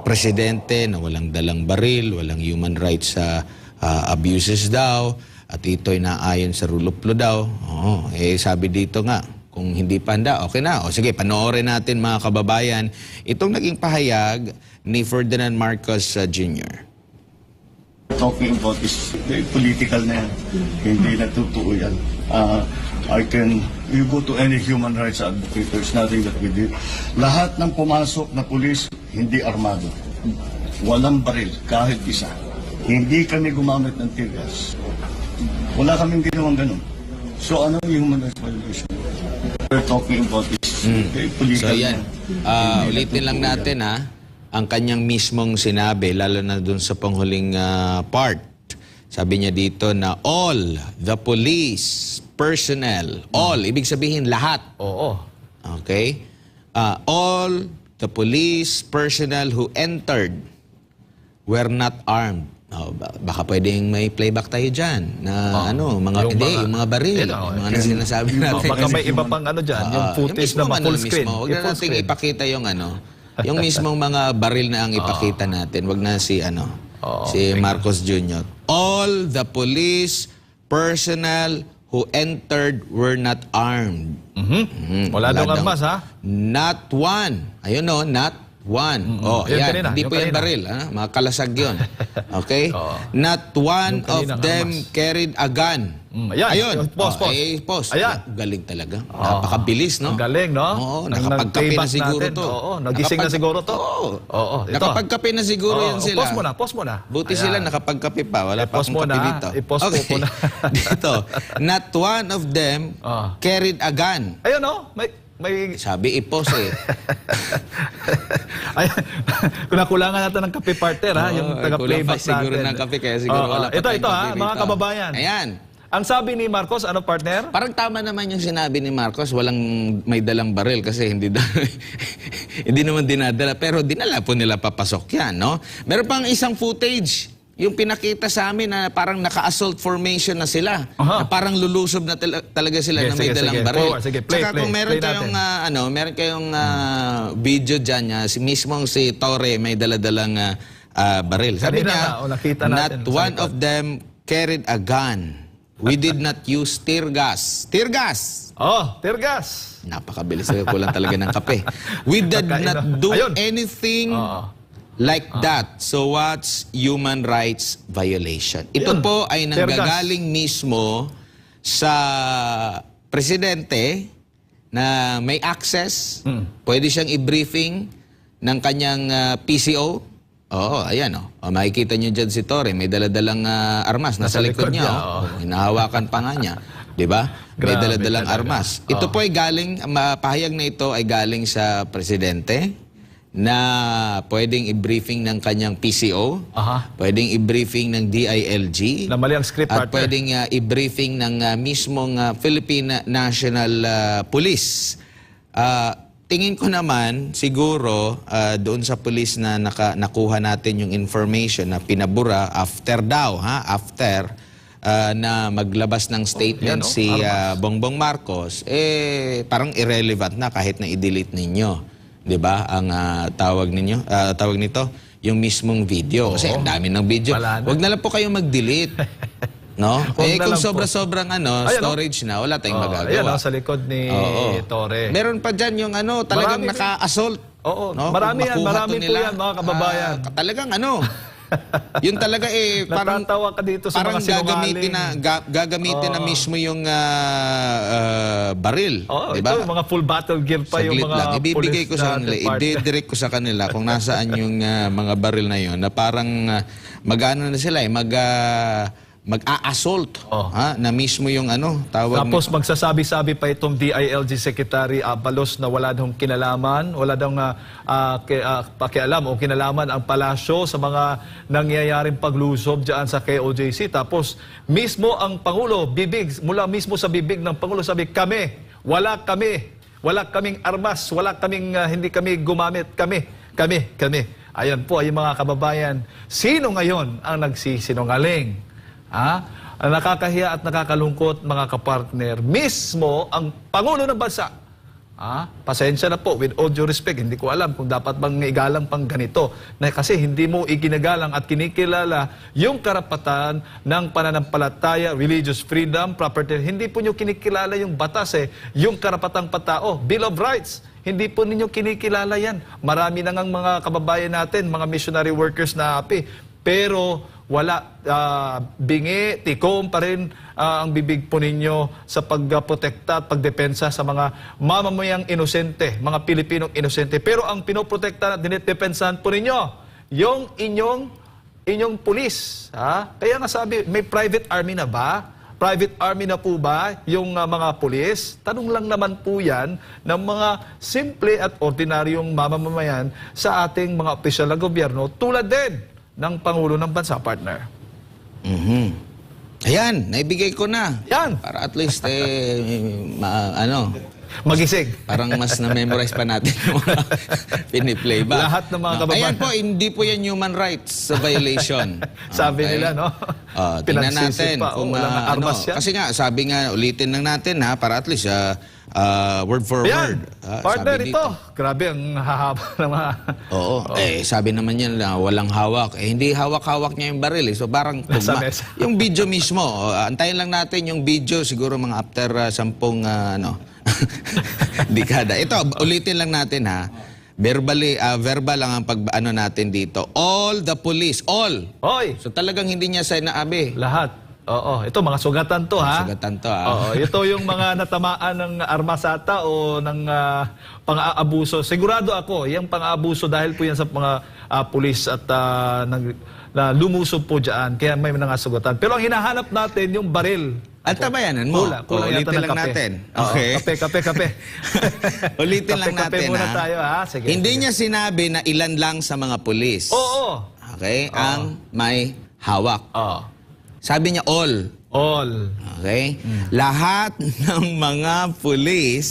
presidente na walang dalang baril, walang human rights abuses daw, at ito'y naayon sa rule of law daw. Sabi dito nga, kung hindi pa handa, okay na. O sige, panoorin natin mga kababayan itong naging pahayag ni Ferdinand Marcos Jr. Talking about is political na yan. Hindi na totoo yan. You go to any human rights advocate, there's nothing that we did. Lahat ng pumasok na pulis, hindi armado. Walang baril, kahit isa. Hindi kami gumamit ng tear gas. Wala kaming ginawang ganun. So ano yung human rights violation? We're talking about this political. So yan, ulitin lang natin ang kanyang mismong sinabi, lalo na dun sa panghuling part. Sabi niya dito na all the police personnel, all, ibig sabihin lahat. Oo. Okay? All the police personnel who entered were not armed. Baka pwedeng may playback tayo dyan na yung mga baril, mga sinasabi natin. Baka may iba pang dyan, yung footage na full screen. Huwag na natin ipakita yung yung mismong mga baril na ang ipakita natin. Huwag na si Marcos Jr. All the police personnel who entered were not armed. Wala daw armas, ha? Not one. Ayun not one. Yan. Hindi po yung baril. Mga kalasag yun. Okay? Not one of them carried a gun. Ayun. Post. Ayan. Galing talaga. Napakabilis, no? Ang galing, no? Oo. Nakapagkape na siguro to. Oo. Nagising na siguro to. Oo. Nakapagkape na siguro yan sila. Post mo na. Buti sila nakapagkape pa. Wala pa akong kape dito. I-post mo na. Dito. Not one of them carried a gun. Ayun, no? May... Sabi i-post Kung nakulangan natin ng kape partner, yung taga-playback natin. Siguro ng kape, kaya siguro wala pa ito mga kababayan. Ayan. Ang sabi ni Marcos, partner? Parang tama naman yung sinabi ni Marcos, walang may dalang baril kasi hindi naman dinadala. Pero dinala po nila papasok yan, no? Meron pang isang footage, yung pinakita sa amin na parang naka-assault formation na sila. Na parang lulusob na talaga sila na may dalang baril. Tsaka kung meron kayong video dyan, mismong si Torre may daladalang baril. Sabi niya, not one of them carried a gun. We did not use tear gas. Tear gas! Tear gas! Napakabilis. Kulang talaga ng kape. We did not do anything like that. So what's human rights violation? Ito po ay nanggagaling mismo sa presidente na may access. Pwede siyang i-briefing ng kanyang PCO. Ayan makikita niyo dyan si Torre, may daladalang armas nasa likod niya. Hinahawakan pa nga niya. Diba? May daladalang armas. Ito po ay galing, pahayag na ito ay galing sa presidente na pwedeng i-briefing ng kanyang PCO, pwedeng i-briefing ng DILG, na mali ang script, at pwedeng i-briefing ng mismong Philippine National Police. Tingin ko naman, siguro, doon sa police na nakuha natin yung information na pinabura after na maglabas ng statement si Bongbong Marcos, parang irrelevant na kahit na i-delete ninyo. 'Di ba? Ang tawag nito, yung mismong video. Kasi ang dami ng video. Huwag na lang po kayong mag-delete. No? Kung sobra-sobrang storage na, wala tayong magagawa. Ayan, sa likod ni Torre. Meron pa dyan yung talagang naka-assault. No? Marami po yan, mga kababayan. Talagang yun talaga parang natatawa ka dito sa mga sinungaling. gagamitin na mismo yung baril. Ito, Diba? mga full battle gear pa yung mga ibibigay ko sa kanila, i-direct ko sa kanila kung nasaan yung mga baril na yun, na parang mag-ano na sila mag-a-assault na mismo yung Tapos magsasabi-sabi pa itong DILG Secretary Abalos na wala daw kinalaman, wala daw pakialam o kinalaman ang palasyo sa mga nangyayaring paglusob dyan sa KOJC. Tapos mismo ang Pangulo, mula mismo sa bibig ng Pangulo, sabi, wala kaming armas, hindi kami gumamit, kami. Ayan po ay mga kababayan. Sino ngayon ang nagsisinungaling? Nakakahiya at nakakalungkot, mga kapartner. Mismo ang Pangulo ng Bansa Pasensya na po, with all due respect, hindi ko alam kung dapat bang igalang pang ganito. Na kasi hindi mo iginagalang at kinikilala yung karapatan ng pananampalataya, religious freedom, property. Hindi po nyo kinikilala yung batas yung karapatang patao, Bill of Rights. Hindi po ninyo kinikilala yan. Marami na ngang mga kababayan natin, mga missionary workers na api. Pero wala, bingi, tikom pa rin ang bibig po ninyo sa pagprotekta at pagdepensa sa mga mamamayang inosente, mga Pilipinong inosente. Pero ang pinoprotekta at dinidepensahan po ninyo, yung inyong pulis. Kaya nga sabi, may private army na ba? Private army na po ba yung mga pulis? Tanong lang naman po yan ng mga simple at ordinaryong mamamayan sa ating mga opisyal na gobyerno tulad din ng Pangulo ng Bansa, partner. Ayan, naibigay ko na. Yan. Para at least, Magising. parang mas na-memorize pa natin yung mga piniplay ba? Lahat ng mga kababayan. Ayan po, hindi po yan human rights sa violation. Sabi Okay? nila, no? Tingnan Pinagsisip natin pa, kung walang armas yan. kasi nga, sabi nga, ulitin lang natin para at least word for Ayan, word. partner Sabi ito. dito. Grabe, ang hahaba ng mga... Oo. Sabi naman niya na walang hawak. Hindi hawak-hawak niya yung baril. So parang Nasa mesa. yung video mismo, antayin lang natin yung video siguro mga after 10 dekada. Ito, ulitin lang natin verbal lang ang natin dito. All the police, all. Hoy, So talagang hindi niya sinaabi. lahat. Oo, ito mga sugatan to, ha? Sugatan to, Oo, ito yung mga natamaan ng armasata o ng pang-aabuso. Sigurado ako, yung pang-aabuso dahil po yan sa mga pulis at na lumusob po dyan. Kaya may mga sugatan. Pero ang hinahanap natin yung baril. At tabayanan mo. Kulang yata Ulitin ng lang kape. natin. Oo, Okay. kape. Ulitin lang Kape natin, muna tayo, ha? Sige. Hindi niya sinabi na ilan lang sa mga pulis. Oo. Okay? Ang may hawak. Oo. Sabi niya all. All. Okay? Lahat ng mga pulis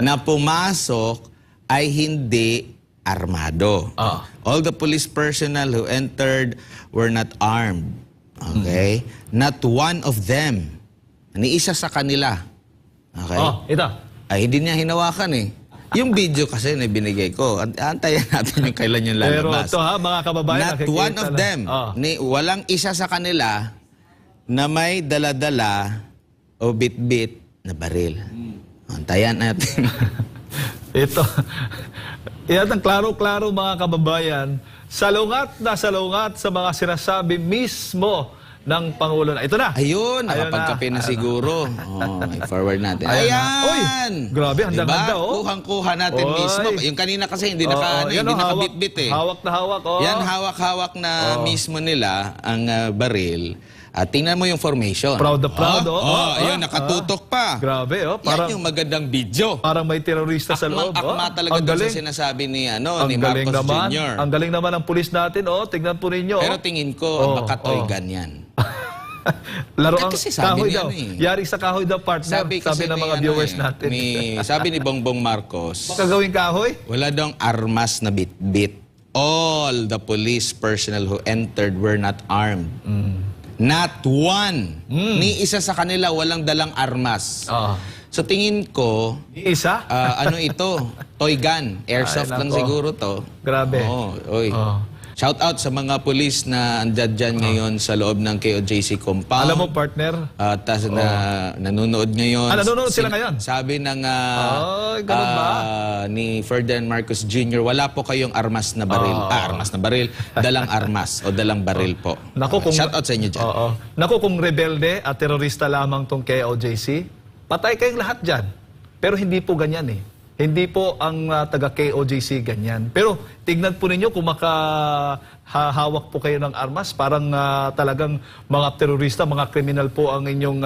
na pumasok ay hindi armado. All the police personnel who entered were not armed. Okay? Not one of them. Ni isa sa kanila. Okay? Ito. Ay, hindi niya hinawakan Yung video kasi na binigay ko, antayan natin yung kailan yung Pero lalabas. ito mga kababayan. Not nakikita one of lang. them. Walang isa sa kanila na may dala-dala o bit-bit na baril. Antayan natin. Ito. Yan ang klaro-klaro mga kababayan. Salungat na salungat sa mga sinasabi mismo ng Pangulo na. Ito na. Ayun, nakapagkape na siguro. I-forward natin. Ayan! Uy, grabe, handa-handa, Kuhang-kuha natin Oy. mismo. Yung kanina kasi hindi hindi nakabit-bit Hawak na hawak. Yan, hawak-hawak na mismo nila ang baril. At tingnan mo yung formation. Proud na proud, Ayun, nakatutok pa. Grabe, parang, Yan yung magandang video. parang may terorista sa loob. Akma talaga Ang doon galing. sa sinasabi ni, Ang ni galing Marcos naman. Jr. Ang galing naman ng pulis natin. Tignan po ninyo. Pero tingin ko, baka toy gun yan. Laro ang Kasi sabi kahoy niya daw. Yari Yari sa kahoy daw, partner. Sabi ng mga viewers natin. Sabi ni Bongbong Marcos, Kagawing kahoy? wala daw armas na bit-bit. All the police personnel who entered were not armed. Not one. Ni isa sa kanila walang dalang armas. So tingin ko, Isa? ito? Toy gun. Airsoft Ay, lang nako. siguro to. Grabe. Oy. Shout out sa mga pulis na andyan dyan ngayon sa loob ng KOJC compound. Alam mo, partner? Tas nanonood ngayon. nanonood sila ngayon? Sabi ng ganun ba? ni Ferdinand Marcos Jr., wala po kayong armas na baril. Armas na baril. Dalang armas o dalang baril po. Naku, Shout out sa inyo dyan. Naku, kung rebelde at terorista lamang tong KOJC, patay kayong lahat dyan. Pero hindi po ganyan Hindi po ang taga KOJC ganyan. Pero tignan po ninyo kung makahawak po kayo ng armas, parang talagang mga terorista, mga kriminal po ang inyong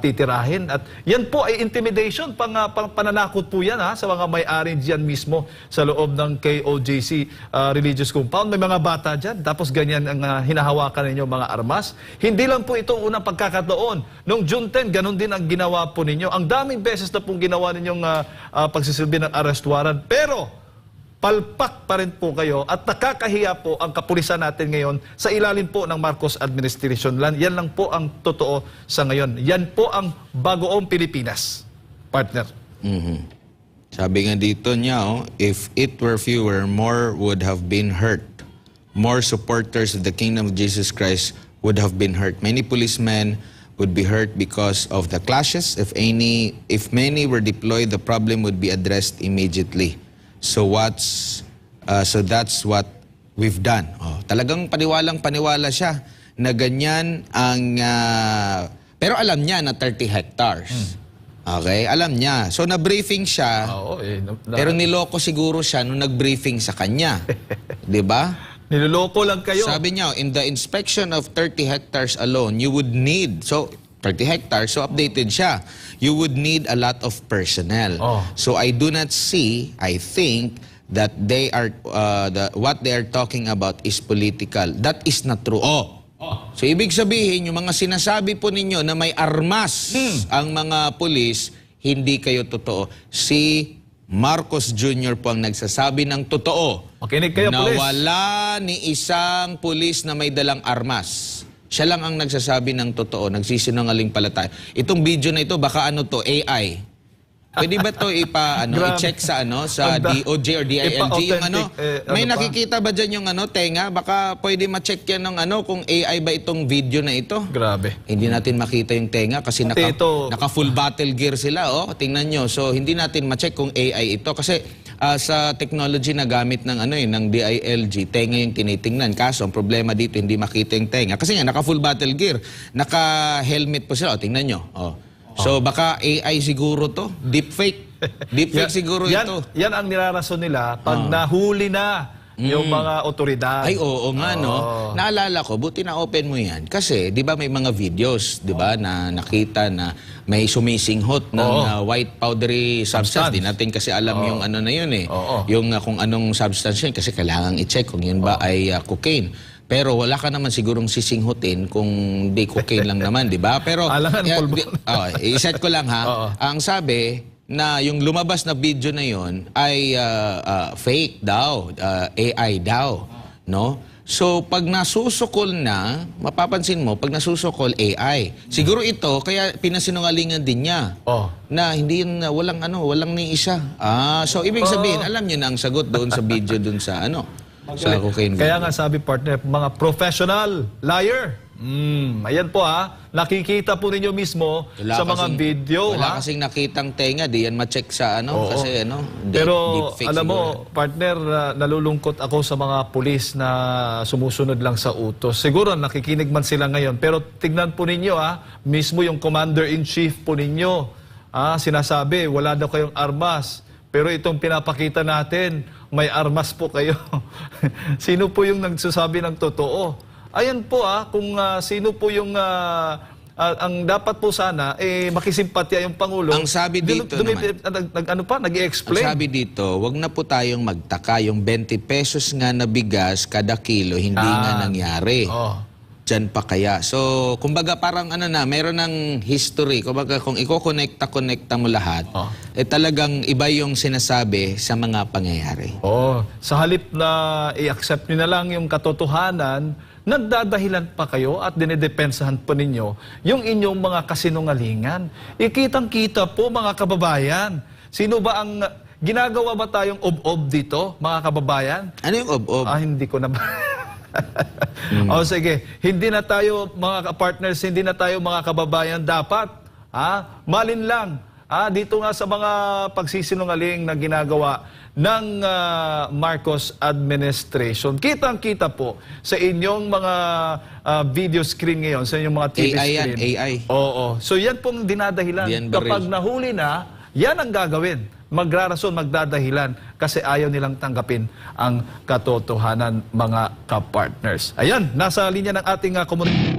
titirahin. At yan po ay intimidation, pananakot po yan sa mga may-ari dyan mismo sa loob ng KOJC religious compound. May mga bata dyan, tapos ganyan ang hinahawakan ninyo mga armas. Hindi lang po ito unang pagkakataon. Noong June 10, ganun din ang ginawa po ninyo. Ang daming beses na pong ginawa ninyong pagsisilbi ng arrest warrant. Pero, palpak pa rin po kayo at nakakahiya po ang kapulisan natin ngayon sa ilalim po ng Marcos administration. Yan lang po ang totoo sa ngayon. Yan po ang bagoong Pilipinas. Partner. Sabi nga dito niya, if it were fewer, more would have been hurt. More supporters of the kingdom of Jesus Christ would have been hurt. Many policemen would be hurt because of the clashes. If many were deployed, the problem would be addressed immediately. So that's what we've done. Talagang paniwalang-paniwala siya na ganyan ang... pero alam niya na 30 hectares. Okay? Alam niya. So na-briefing siya, pero niloko siguro siya nung nag-briefing sa kanya. Di ba? Niloloko lang kayo. Sabi niya, in the inspection of 30 hectares alone, you would need, so 30 hectares, so updated siya, you would need a lot of personnel. So I do not see, I think, that they are, what they are talking about is political. That is not true. So ibig sabihin, yung mga sinasabi po ninyo na may armas ang mga pulis, hindi kayo totoo. Si Marcos Jr. po ang nagsasabi ng totoo. Makinig kayo, na pulis. wala ni isang pulis na may dalang armas. Siya lang ang nagsasabi ng totoo. Nagsisinungaling pala tayo. Itong video na ito, baka ano to, AI. Pwede ba to i-check sa sa DOJ or DILG yung may nakikita ba dyan yung tenga? Baka pwede ma-check yan ng kung AI ba itong video na ito. Grabe. Hindi natin makita yung tenga kasi naka full battle gear sila, tingnan nyo. So hindi natin ma-check kung AI ito kasi sa technology na gamit ng ng DILG, tenga yung tinitingnan. Kaso ang problema dito hindi makita yung tenga kasi nga naka full battle gear, naka helmet po sila, tingnan nyo. So baka AI siguro to, deepfake. Deepfake siguro ito. Yan ang nilarason nila pag nahuli na yung mga otoridad. Ay, oo nga, no? Naalala ko, buti na open mo yan. Kasi, di ba may mga videos, di ba, na nakita na may sumisinghot ng white powdery substance. Di natin kasi alam yung na yun eh. Yung kung anong substance yun, kasi kailangan i-check kung yun ba ay cocaine. Pero wala ka naman sigurong sisinghutin kung di cocaine lang naman, di ba? Pero, iset ko lang ha. Ang sabi na yung lumabas na video na yon ay fake daw, AI daw, no? So, pag nasusukol na, mapapansin mo, pag nasusukol AI, siguro ito, kaya pinasinungalingan din niya. Na hindi yun, walang ni isa. So, ibig sabihin, alam niyo na ang sagot doon sa video, doon sa sa cocaine. Kaya nga sabi partner, mga professional liar. Ayan po nakikita po ninyo mismo sa mga video. Wala kasing nakitang tenga, di yan ma-check sa kasi Pero deepfake alam mo, siguro. partner, nalulungkot ako sa mga pulis na sumusunod lang sa utos. Siguro nakikinig man sila ngayon, pero tignan po ninyo mismo yung commander-in-chief po ninyo. Sinasabi, wala daw kayong armas. Pero itong pinapakita natin, may armas po kayo. Sino po yung nagsasabi ng totoo? Ayan po kung sino po yung ang dapat po sana makisimpatya yung Pangulo. Ang sabi dito nag-i-explain. Ang sabi dito, wag na po tayong magtaka, yung 20 pesos nga na bigas kada kilo hindi nga nangyari. Diyan pa kaya. So, kumbaga parang meron ng history. Kumbaga kung iko-connecta mo lahat, talagang iba yung sinasabi sa mga pangyayari. Sa halip na i-accept nyo na lang yung katotohanan, nagdadahilan pa kayo at dinedepensahan pa ninyo yung inyong mga kasinungalingan. Ikitang-kita po mga kababayan. Sino ba ang... Ginagawa ba tayong ob-ob dito, mga kababayan? Ano yung ob-ob? Hindi ko na... Sige, hindi na tayo mga partners, hindi na tayo mga kababayan dapat. Malin lang. Dito nga sa mga pagsisinungaling na ginagawa ng Marcos administration. Kitang-kita po sa inyong mga video screen ngayon, sa inyong mga TV screen. AI. So yan pong dinadahilan. Kapag nahuli na, yan ang gagawin. Magrarason, magdadahilan kasi ayaw nilang tanggapin ang katotohanan, mga kapartners. Ayan, nasa linya ng ating komunidad.